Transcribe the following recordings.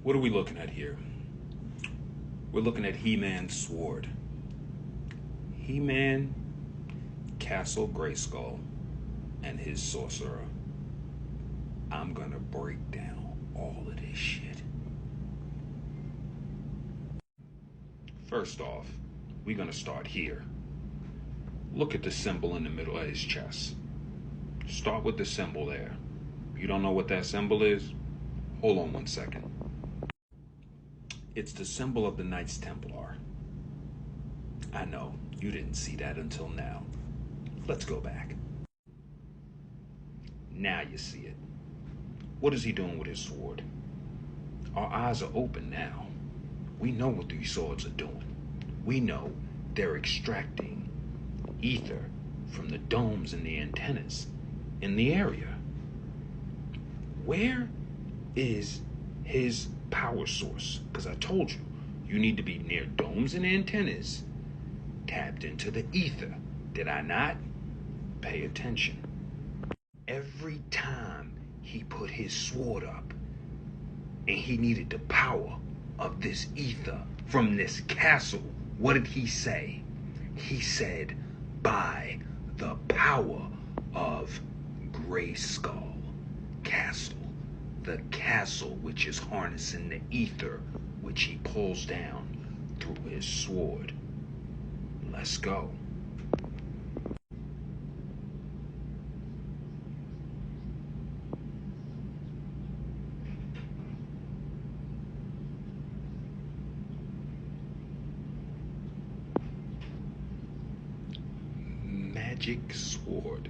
What are we looking at here? We're looking at He-Man's sword. He-Man, Castle Grayskull, and his sorcerer. I'm gonna break down all of this shit. First off, we're gonna start here. Look at the symbol in the middle of his chest. Start with the symbol there. You don't know what that symbol is? Hold on 1 second. It's the symbol of the Knights Templar. I know, you didn't see that until now. Let's go back. Now you see it. What is he doing with his sword? Our eyes are open now. We know what these swords are doing. We know they're extracting ether from the domes and the antennas in the area. Where is his power source? Because I told you, you need to be near domes and antennas, tapped into the ether. Did I not? Pay attention. Every time he put his sword up and he needed the power of this ether from this castle, what did he say? He said, by the power of Grayskull Castle. The castle which is harnessing the ether which he pulls down through his sword. Let's go. Magic sword.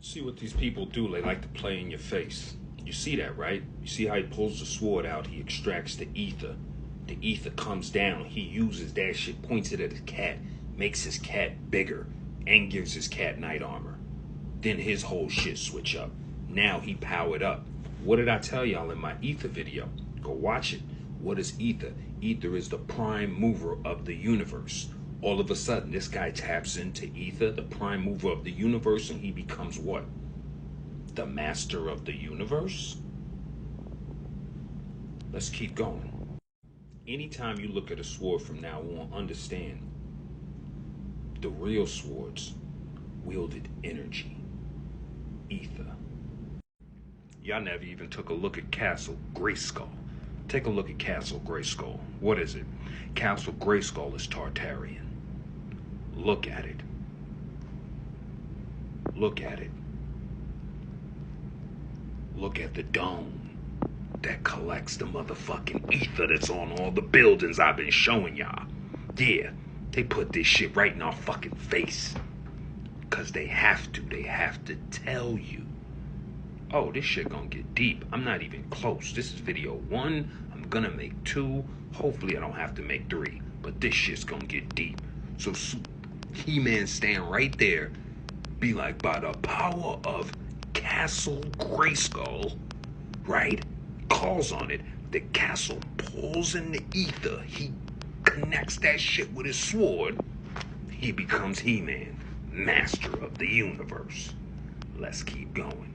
See what these people do, they like to play in your face. You see that, right? You see how he pulls the sword out, he extracts the ether. The ether comes down, he uses that shit, points it at his cat, makes his cat bigger, and gives his cat knight armor. Then his whole shit switch up. Now he powered up. What did I tell y'all in my ether video? Go watch it. What is ether? Ether is the prime mover of the universe. All of a sudden, this guy taps into ether, the prime mover of the universe, and he becomes what? The master of the universe? Let's keep going. Anytime you look at a sword from now on, understand the real swords wielded energy, ether. Y'all never even took a look at Castle Grayskull. Take a look at Castle Grayskull. What is it? Castle Grayskull is Tartarian. Look at it. Look at it. Look at the dome that collects the motherfucking ether that's on all the buildings I've been showing y'all. Yeah, they put this shit right in our fucking face. Because they have to. They have to tell you. Oh, this shit gonna get deep. I'm not even close. This is video 1. I'm gonna make 2. Hopefully I don't have to make 3. But this shit's gonna get deep. So He-Man stand right there. Be like, by the power of Castle Grayskull, right? Calls on it. The castle pulls in the ether. He connects that shit with his sword. He becomes He-Man, master of the universe. Let's keep going.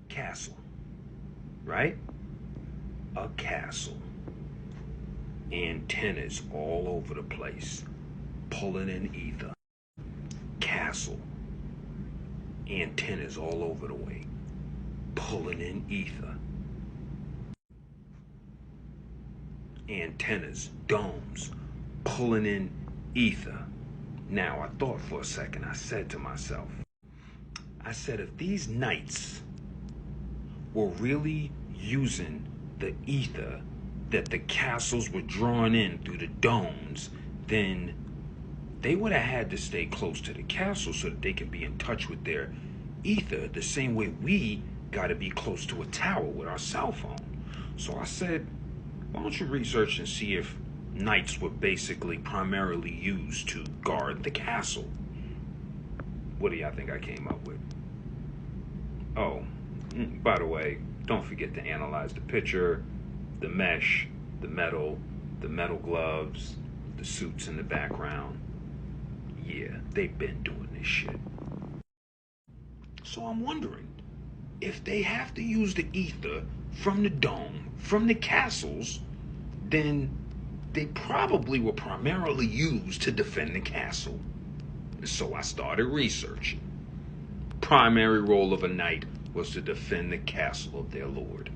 Castle, right? A castle. Antennas all over the place, pulling in ether. Castle. Antennas all over the way, pulling in ether. Antennas, domes, pulling in ether. Now, I thought for a second, I said to myself, if these knights were really using the ether that the castles were drawing in through the domes, then they would have had to stay close to the castle so that they can be in touch with their ether the same way we got to be close to a tower with our cell phone. So I said, why don't you research and see if knights were basically primarily used to guard the castle? What do y'all think I came up with? Oh, by the way, don't forget to analyze the picture, the mesh, the metal gloves, the suits in the background. Yeah, they've been doing this shit. So I'm wondering, if they have to use the ether from the dome, from the castles, then they probably were primarily used to defend the castle. So I started researching. Primary role of a knight was to defend the castle of their lord.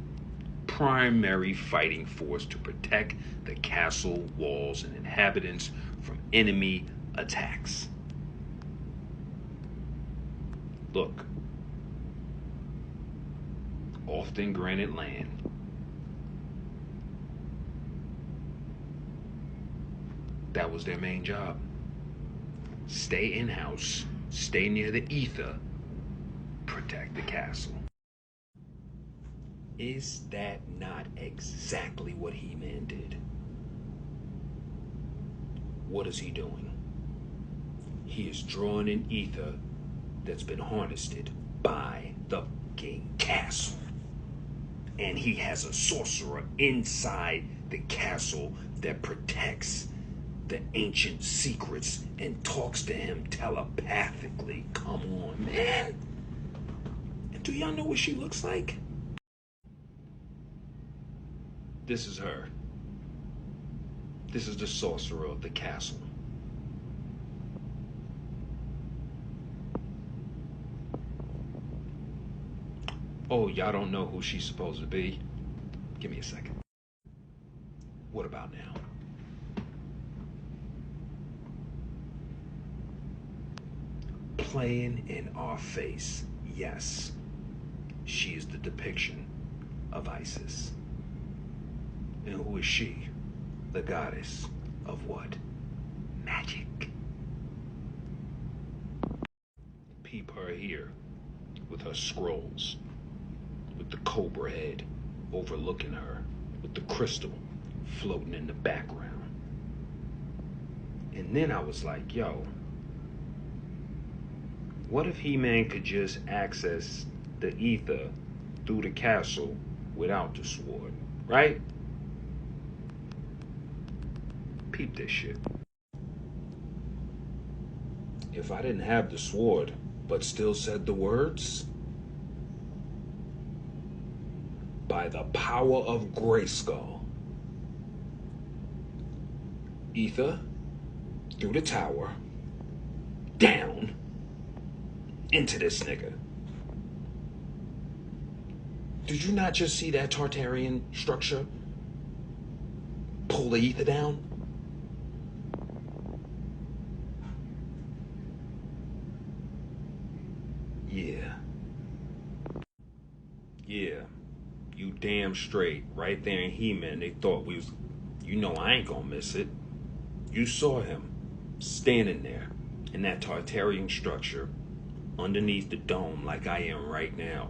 Primary fighting force to protect the castle walls and inhabitants from enemy attacks. Look, often granted land. That was their main job. Stay in-house, stay near the ether, protect the castle. Is that not exactly what He-Man did? What is he doing? He is drawing an ether that's been harnessed by the fucking castle. And he has a sorcerer inside the castle that protects the ancient secrets and talks to him telepathically. Come on, man. And do y'all know what she looks like? This is her. This is the sorcerer of the castle. Oh, y'all don't know who she's supposed to be? Give me a second. What about now? Playing in our face. Yes, she is the depiction of Isis. And who is she? The goddess of what? Magic. Peep her here with her scrolls, with the cobra head overlooking her, with the crystal floating in the background. And then I was like, yo, what if He-Man could just access the ether through the castle without the sword, right? Peep this shit. If I didn't have the sword, but still said the words, by the power of Grayskull, ether through the tower, down into this nigga. Did you not just see that Tartarian structure pull the ether down? Yeah. Yeah. You damn straight. Right there in He-Man, they thought we was... You know I ain't gonna miss it. You saw him standing there in that Tartarian structure underneath the dome like I am right now.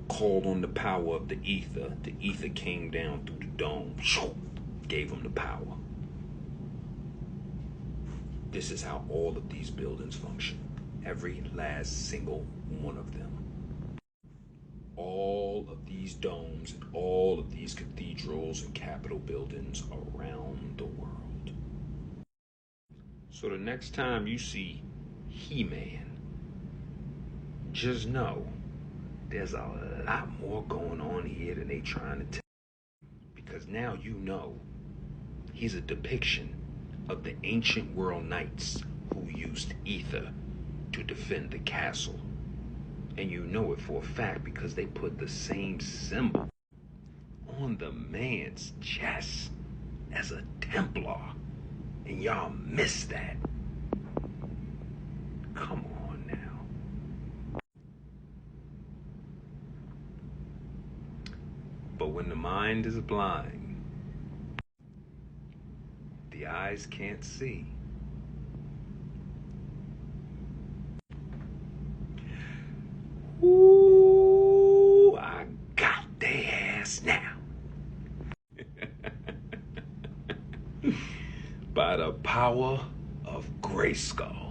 Called on the power of the ether. The ether came down through the dome. Gave him the power. This is how all of these buildings function. Every last single one of them. All of these domes and all of these cathedrals and capitol buildings around the world. So the next time you see He-Man, just know there's a lot more going on here than they trying to tell. Because now you know he's a depiction of the ancient world knights who used ether to defend the castle. And you know it for a fact because they put the same symbol on the man's chest as a Templar. And y'all missed that. Come on now. But when the mind is blind, the eyes can't see. Ooh, I got their ass now. By the power of Grayskull.